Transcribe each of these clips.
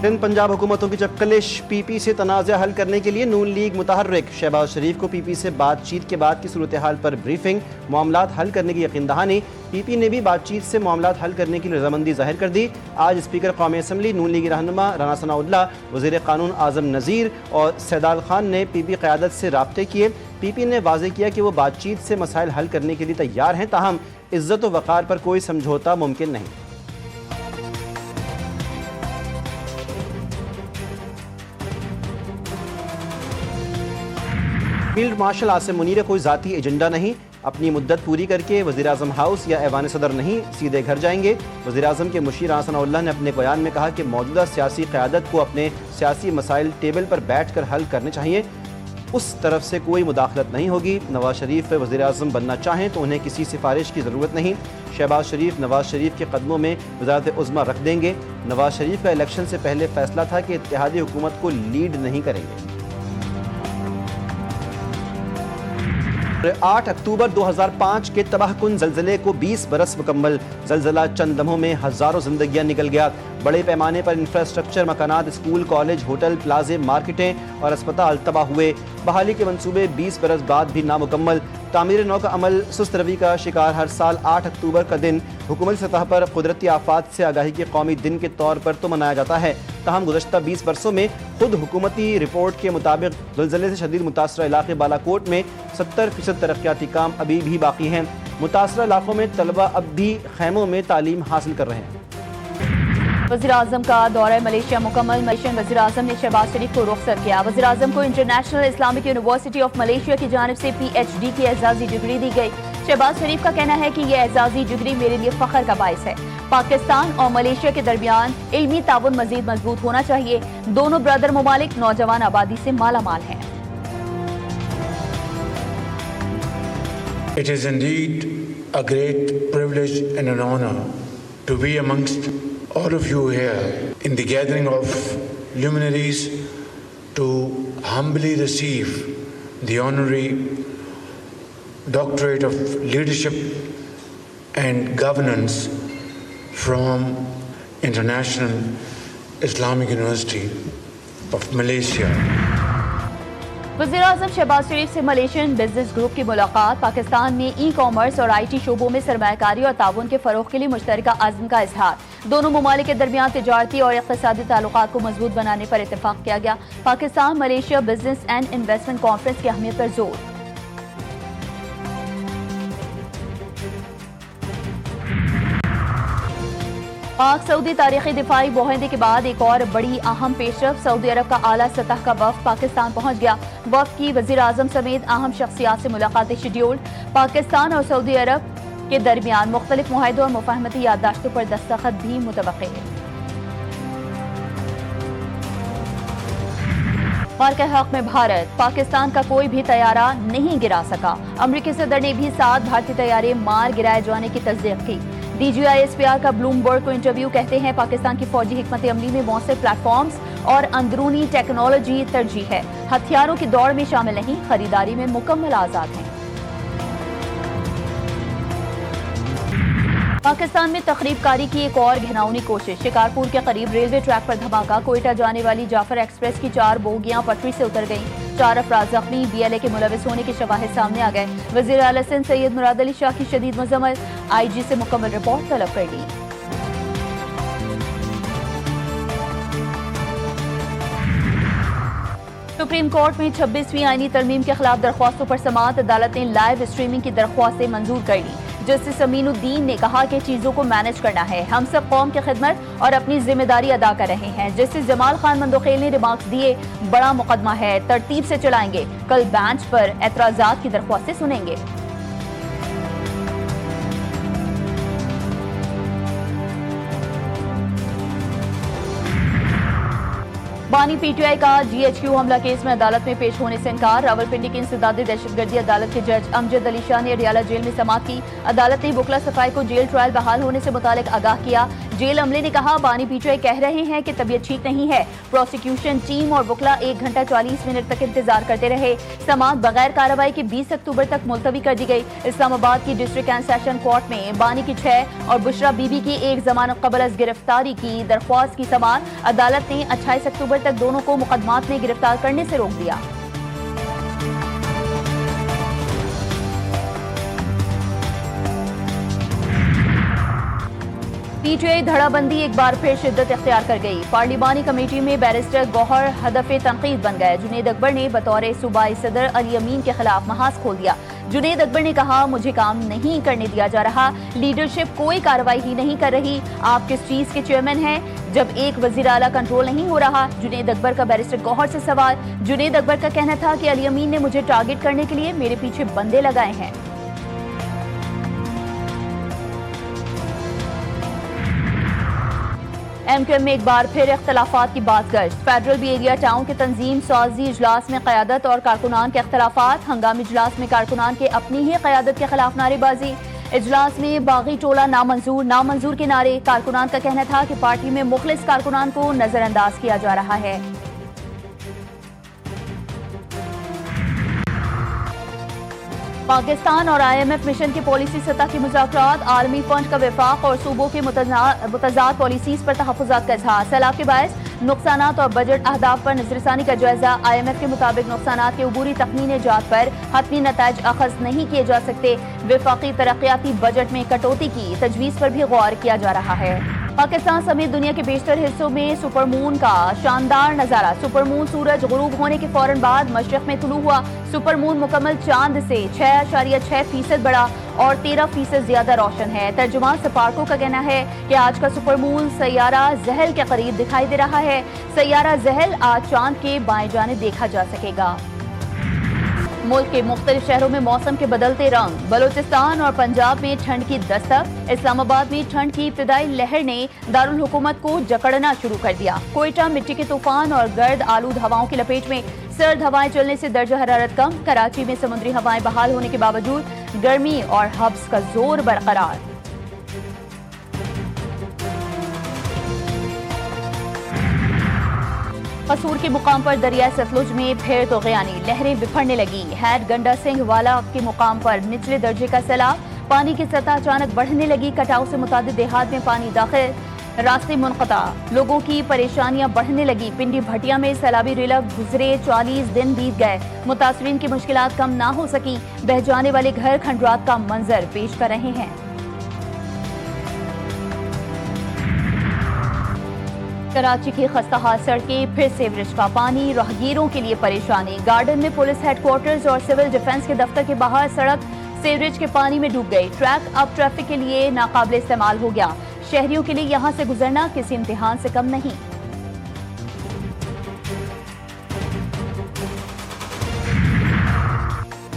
सिंध पंजाब हुकूमतों की चक्कलिश, पीपी से तनाज़ा हल करने के लिए नून लीग मुतहर्रिक। शहबाज शरीफ को पीपी से बातचीत के बाद की सूरत हाल पर ब्रीफिंग, मामलात हल करने की यकीन दहानी। पीपी ने भी बातचीत से मामलात हल करने की रजामंदी जाहिर कर दी। आज स्पीकर कौमी असम्बली नून लीगी रहनुमा राना सनाउल्लाह, वज़ीर क़ानून आज़म नज़ीर और सैदाल खान ने पीपी क़यादत से राब्ते किए। पीपी ने वाज़ेह किया कि वो बातचीत से मसाइल हल करने के लिए तैयार हैं, ताहम इज़्ज़त व वक़ार पर कोई समझौता मुमकिन नहीं। फील्ड मार्शल आसिम मुनीर कोई ज़ाती एजेंडा नहीं, अपनी मुद्दत पूरी करके वज़ीर आज़म हाउस या ऐवान सदर नहीं, सीधे घर जाएंगे। वज़ीर आज़म के मुशीर राना सनाउल्लाह ने अपने बयान में कहा कि मौजूदा सियासी क़यादत को अपने सियासी मसाइल टेबल पर बैठ कर हल करने चाहिए, उस तरफ से कोई मुदाखलत नहीं होगी। नवाज शरीफ वज़ीर आज़म बनना चाहें तो उन्हें किसी सिफारिश की ज़रूरत नहीं। शहबाज शरीफ नवाज शरीफ के कदमों में वज़ारत उज़्मा रख देंगे। नवाज शरीफ का इलेक्शन से पहले फैसला था कि इत्तेहादी हुकूमत को लीड नहीं करेंगे। 8 अक्टूबर 2005 के तबाहकुन ज़लज़ले को 20 बरस मुकम्मल। ज़लज़ला चंद लम्हों में हज़ारों ज़िंदगियाँ निकल गया। बड़े पैमाने पर इंफ्रास्ट्रक्चर, मकानात, स्कूल, कॉलेज, होटल, प्लाजे, मार्केटें और अस्पताल तबाह हुए। बहाली के मंसूबे 20 बरस बाद भी नामुकम्मल। तामीर नौ का अमल सुस्त रवि का शिकार। हर साल 8 अक्टूबर का दिन हुकूमती सतह पर कुदरती आफात से आगाही के कौमी दिन के तौर पर तो मनाया जाता है, ताहम गुज़श्ता 20 बरसों में खुद हुकूमती रिपोर्ट के मुताबिक ज़लज़ले से शदीद मुतासरा इलाके बालाकोट में 70% तरक्याती काम अभी भी बाकी हैं। मुतासरा इलाकों में तलबा अब भी खैमों में तालीम हासिल कर रहे हैं। वज़ीर आज़म का दौरा मलेशिया मुकम्मल। मलेशियन वज़ीर आज़म ने शहबाज शरीफ को रुखसत किया। वज़ीर आज़म को international Islamic university of Malaysia की जानिब से PhD की एजाज़ी डिग्री दी गई। शहबाज शरीफ का कहना है कि यह एजाज़ी डिग्री मेरे लिए फ़ख्र का बाइस है। पाकिस्तान और मलेशिया के दरमियान इल्मी ताउन मज़ीद मजबूत होना चाहिए। दोनों ब्रदर ममालिक नौजवान आबादी से माला माल हैं। It is indeed a great privilege and an honor to be amongst all of you here in the gathering of luminaries to humbly receive the honorary doctorate of leadership and governance from International Islamic University of Malaysia. वज़ीर आज़म शहबाज शरीफ से Malaysian business group की मुलाकात। पाकिस्तान में e commerce और IT शोबों में सरमायाकारी और ताउन के फ़रोग़ के लिए मुश्तरका अज़्म का इज़हार। दोनों ममालिक के दरमियान तिजारती और इक़्तिसादी ताल्लुकात को मजबूत बनाने पर इत्तेफाक किया गया। Pakistan Malaysia business and investment conference की अहमियत पर जोर। पाक सऊदी तारीखी दिफाई मुआहदे के बाद एक और बड़ी अहम पेशरफ। सऊदी अरब का आला सतह का वफ़द पाकिस्तान पहुंच गया। वफ़द की वज़ीर आज़म समेत अहम शख्सियात से मुलाकातें शेड्यूल्ड। पाकिस्तान और सऊदी अरब के दरमियान मुख्तलिफ मुआहदों और मुफाहमती याददाश्तों पर दस्तखत भी मुतवक्के है। पाक के हक में भारत, पाकिस्तान का कोई भी तैयारा नहीं गिरा सका। अमरीकी सदर ने भी 7 भारतीय तैयारे मार गिराए जाने की तस्दीक की। DGI SPR का ब्लूमबर्ग को इंटरव्यू। कहते हैं पाकिस्तान की फौजी हिकमत अमली में मौसर प्लेटफॉर्म्स और अंदरूनी टेक्नोलॉजी तरजीह है। हथियारों की दौड़ में शामिल नहीं, खरीदारी में मुकम्मल आज़ाद हैं। पाकिस्तान में तखरीबकारी की एक और घिनौनी कोशिश। शिकारपुर के करीब रेलवे ट्रैक पर धमाका। कोयटा जाने वाली जाफर एक्सप्रेस की 4 बोगियां पटरी से उतर गईं। 4 अफराद जख्मी। BLA के मुलविस होने के शवाहिद सामने आ गए। वज़ीर आला सिंध सैयद मुराद अली शाह की शदीद मजम्मत। IG से मुकम्मल रिपोर्ट तलब कर ली। सुप्रीम कोर्ट में 26वीं आईनी तरमीम के खिलाफ दरख्वास्तों पर समाअत। अदालत ने लाइव स्ट्रीमिंग की दरख्वास्तें मंजूर कर ली। जस्टिस अमीनुद्दीन ने कहा कि चीजों को मैनेज करना है, हम सब कौम की खिदमत और अपनी जिम्मेदारी अदा कर रहे हैं। जस्टिस जमाल खान मंदोखेल ने रिमार्क्स दिए, बड़ा मुकदमा है, तरतीब से चलाएंगे। कल बेंच पर एतराजात की दरख्वास्तें सुनेंगे। बानी PTI का GHQ हमला केस में अदालत में पेश होने से इनकार। रावलपिंडी की इंसदादी दहशतगर्दी अदालत के जज अमजद अली शाह ने रियाला जेल में समाअत की। अदालत ने बुकला सफाई को जेल ट्रायल बहाल होने से मुतालिक आगाह किया। जेल अमले ने कहा बानी पीटीआई कह रहे हैं कि तबीयत ठीक नहीं है। प्रोसिक्यूशन टीम और वकला 1 घंटा 40 मिनट तक इंतजार करते रहे। समाअत बगैर कार्रवाई के 20 अक्टूबर तक मुलतवी कर दी गई। इस्लामाबाद की डिस्ट्रिक्ट एंड सेशन कोर्ट में बानी की 6 और बुशरा बीबी की 1 जमानत कबल अज गिरफ्तारी की दरख्वास्त की समाअत अदालत ने 28 अक्टूबर तक दोनों को मुकदमात में गिरफ्तार करने से रोक दिया। पीटीआई धड़ाबंदी एक बार फिर शिद्दत इख्तियार कर गई। पार्लिमानी कमेटी में बैरिस्टर गौहर हदफ तनकीद बन गए। जुनेद अकबर ने बतौर सूबाई सदर अली अमीन के खिलाफ महाज खोल दिया। जुनेद अकबर ने कहा मुझे काम नहीं करने दिया जा रहा, लीडरशिप कोई कार्रवाई ही नहीं कर रही, आप किस चीज के चेयरमैन हैं जब एक वजीर आला कंट्रोल नहीं हो रहा। जुनेद अकबर का बैरिस्टर गौहर से सवाल। जुनेद अकबर का कहना था कि अली अमीन ने मुझे टारगेट करने के लिए मेरे पीछे बंदे लगाए हैं। एमक्यूएम में एक बार फिर इख्तलाफात की बात गर्ज। फेडरल बी एरिया टाउन के तंजीम साजी इजलास में क़यादत और कारकुनान के इख्तलाफात। हंगामी इजलास में कारकुनान के अपनी ही क़यादत के खिलाफ नारेबाजी। इजलास में बागी टोला नामंजूर के नारे। कारकुनान का कहना था कि पार्टी में मुखलिस कारकुनान को नजरअंदाज किया जा रहा है। पाकिस्तान और IMF मिशन के पॉलिसी सतह के मुज़ाकरात। आलमी फंड का वफाक और सूबों के मुतज़ाद पॉलिसीज़ पर तहफ़्फ़ुज़ात का इज़हार। सैलाब के बायस नुकसानात और बजट अहदाफ पर नज़रसानी का जायजा। IMF के मुताबिक नुकसानात के अबूरी तखमीने जात पर हतमी नताइज अखज़ नहीं किए जा सकते। वफाकी तरक्याती बजट में कटौती की तजवीज़ पर भी गौर किया जा रहा है। पाकिस्तान समेत दुनिया के बेशतर हिस्सों में सुपरमून का शानदार नजारा। सुपरमून सूरज गुरूब होने के फौरन बाद मशरिक में तुलू हुआ। सुपरमून मुकम्मल चांद से 6.6% बड़ा और 13% ज्यादा रोशन है। तर्जुमान सपार्को का कहना है कि आज का सुपरमून सैयारा जहल के करीब दिखाई दे रहा है। सैयारा जहल आज चांद के बाएं जाने देखा जा सकेगा। मुल्क के मुख्तलिफ शहरों में मौसम के बदलते रंग। बलूचिस्तान और पंजाब में ठंड की दस्तक। इस्लामाबाद में ठंड की इब्तिदाई लहर ने दारुल हुकूमत को जकड़ना शुरू कर दिया। कोयटा मिट्टी के तूफान और गर्द आलूद हवाओं की लपेट में। सर्द हवाएं चलने से दर्जा हरारत कम। कराची में समुद्री हवाएं बहाल होने के बावजूद गर्मी और हब्स का जोर बरकरार। कसूर के मुकाम पर दरिया सतलुज में फिर तोग़यानी लहरें बिफरने लगी। हैड गंडा सिंह वाला के मुकाम पर निचले दर्जे का सैलाब। पानी की सतह अचानक बढ़ने लगी। कटाव से मुतादिद देहात में पानी दाखिल, रास्ते मुनक़ता, लोगों की परेशानियां बढ़ने लगी। पिंडी भटिया में सैलाबी रिलव गुजरे 40 दिन बीत गए। मुतासरीन की मुश्किलात कम ना हो सकी। बह जाने वाले घर खंडरात का मंजर पेश कर रहे हैं। कराची की खस्ताहाल सड़कें, फिर सीवरेज का पानी, राहगीरों के लिए परेशानी। गार्डन में पुलिस हेडक्वार्टर्स और सिविल डिफेंस के दफ्तर के बाहर सड़क सीवरेज के पानी में डूब गई। ट्रैक अब ट्रैफिक के लिए नाकाबिल इस्तेमाल हो गया। शहरियों के लिए यहां से गुजरना किसी इम्तिहान से कम नहीं।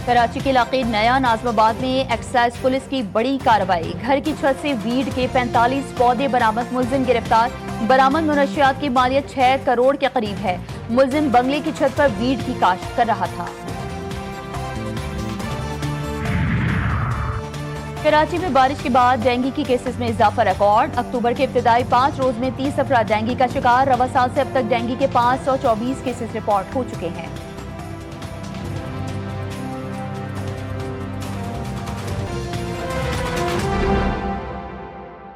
कराची के इलाके नया नाजमाबाद में एक्साइज पुलिस की बड़ी कार्रवाई। घर की छत से वीड के 45 पौधे बरामद, मुलजिम गिरफ्तार। बरामद मुनशियात की मालियत 6 करोड़ के करीब है। मुलजिम बंगले की छत पर वीड की काश्त कर रहा था। कराची में बारिश के बाद डेंगू की केसेस में इजाफा रिकॉर्ड। अक्टूबर के इब्तिदाई 5 रोज में 30 अफराद डेंगू का शिकार। रवा साल से अब तक डेंगू के 524 केसेस रिपोर्ट हो चुके हैं।